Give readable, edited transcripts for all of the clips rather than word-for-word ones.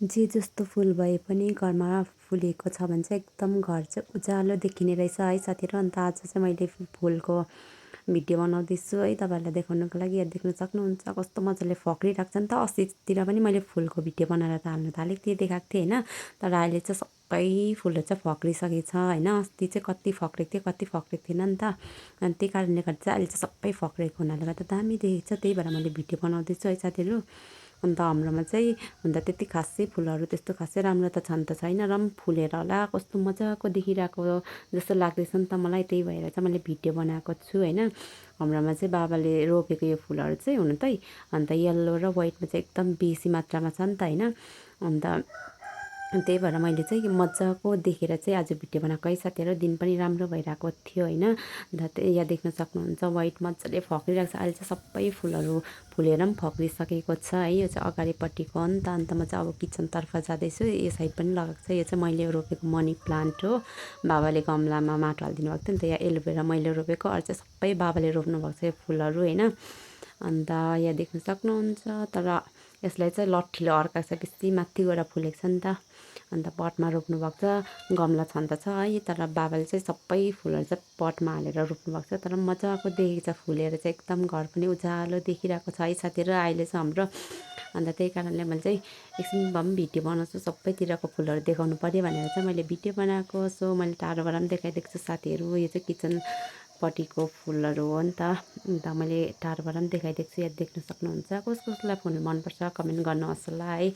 जे जस्तो फुल भए पनि घरमा फुलेको छ भने चाहिँ एकदम घर चाहिँ उज्यालो देखिने रहेछ है साथीहरू। अन्त आज चाहिँ मैले फुलको भिडियो बनाउँदैछु है, तपाईँहरूलाई देखाउनुको लागि। यहाँ देख्न सक्नुहुन्छ कस्तो मजाले फक्रिरहेको छ नि त। अस्तितिर पनि मैले फुलको भिडियो बनाएर त हाल्नु त अलिकति देखाएको थिएँ होइन, तर अहिले चाहिँ सबै फुलहरू चाहिँ फक्रिसकेको छ होइन। अस्ति चाहिँ कति फक्रेको थियो कति फक्रेको थिएन नि त, अनि त्यही कारणले गर्दा चाहिँ अहिले चाहिँ सबै फक्रेको हुनाले गर्दा दामी देखेको छ, त्यही भएर मैले भिडियो बनाउँदैछु है साथीहरू। अन्त हाम्रोमा चाहिँ हुन त त्यति खासै फुलहरू त्यस्तो खासै राम्रो त छन् त छैन, र पनि फुलेर होला कस्तो मजाको देखिरहेको जस्तो लाग्दैछ नि त मलाई। त्यही भएर चाहिँ मैले भिडियो बनाएको छु होइन। हाम्रोमा चाहिँ बाबाले रोपेको यो फुलहरू चाहिँ हुनु त अन्त यल्लो र वाइटमा चाहिँ एकदम बेसी मात्रामा छ नि त होइन। अन्त त्यही भएर मैले चाहिँ मजाको देखेर चाहिँ आज भिडियो बनाएको है साथीहरू। दिन पनि राम्रो भइरहेको थियो होइन। अन्त यहाँ देख्न सक्नुहुन्छ वाइट मजाले फक्रिरहेको छ। अहिले चाहिँ सबै फुलहरू फुलेर पनि फक्रिसकेको छ है। यो चाहिँ अगाडिपट्टिको हो नि त। अन्त म चाहिँ अब किचनतर्फ जाँदैछु। यो साइड पनि लगाएको छ। यो चाहिँ मैले रोपेको मनी प्लान्ट हो। बाबाले गमलामा माटो हालिदिनु भएको थियो नि त। यहाँ एलोभेरा मैले रोपेको, अरू चाहिँ सबै बाबाले रोप्नु भएको छ यो फुलहरू होइन। अन्त यहाँ देख्न सक्नुहुन्छ, तर यसलाई चाहिँ लट्ठीले अड्काएको छ, बेसी माथि गएर फुलेको छ नि त। अन्त पटमा रोप्नु भएको छ, गमला छन् त छ है, तर बाबाले चाहिँ सबै फुलहरू चाहिँ पटमा हालेर रोप्नु भएको छ। तर मजाको देखेको छ फुलेर चाहिँ, एकदम घर पनि उज्यालो देखिरहेको छ है साथीहरू अहिले चाहिँ हाम्रो। अन्त त्यही कारणले मैले चाहिँ एकछिन भए पनि भिडियो बनाउँछु, सबैतिरको फुलहरू देखाउनु पऱ्यो भनेर चाहिँ मैले भिडियो बनाएको। सो मैले टाढोबाट पनि देखाइदिएको छु साथीहरू। यो चाहिँ किचनपट्टिको फुलहरू हो नि त। अन्त मैले टाढोबाट पनि देखाइदिएको छु। यहाँ देख्न सक्नुहुन्छ। कसलाई फुल मनपर्छ कमेन्ट गर्नुहोस् होला है।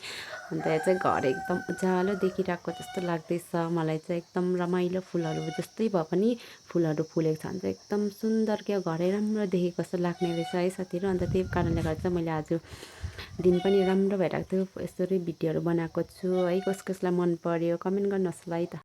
अन्त यहाँ चाहिँ घर एकदम उज्यालो देखिरहेको जस्तो लाग्दैछ मलाई चाहिँ। एकदम रमाइलो फुलहरू जस्तै भए पनि फुलहरू फुलेको छ भने चाहिँ एकदम सुन्दर क्या, घरै राम्रो देखेको जस्तो लाग्ने रहेछ है साथीहरू। अन्त त्यही कारणले गर्दा चाहिँ मैले आज दिन पनि राम्रो भइरहेको थियो, यसरी भिडियोहरू बनाएको छु है। कसलाई मन पर्यो कमेन्ट गर्नुहोस् होला है त।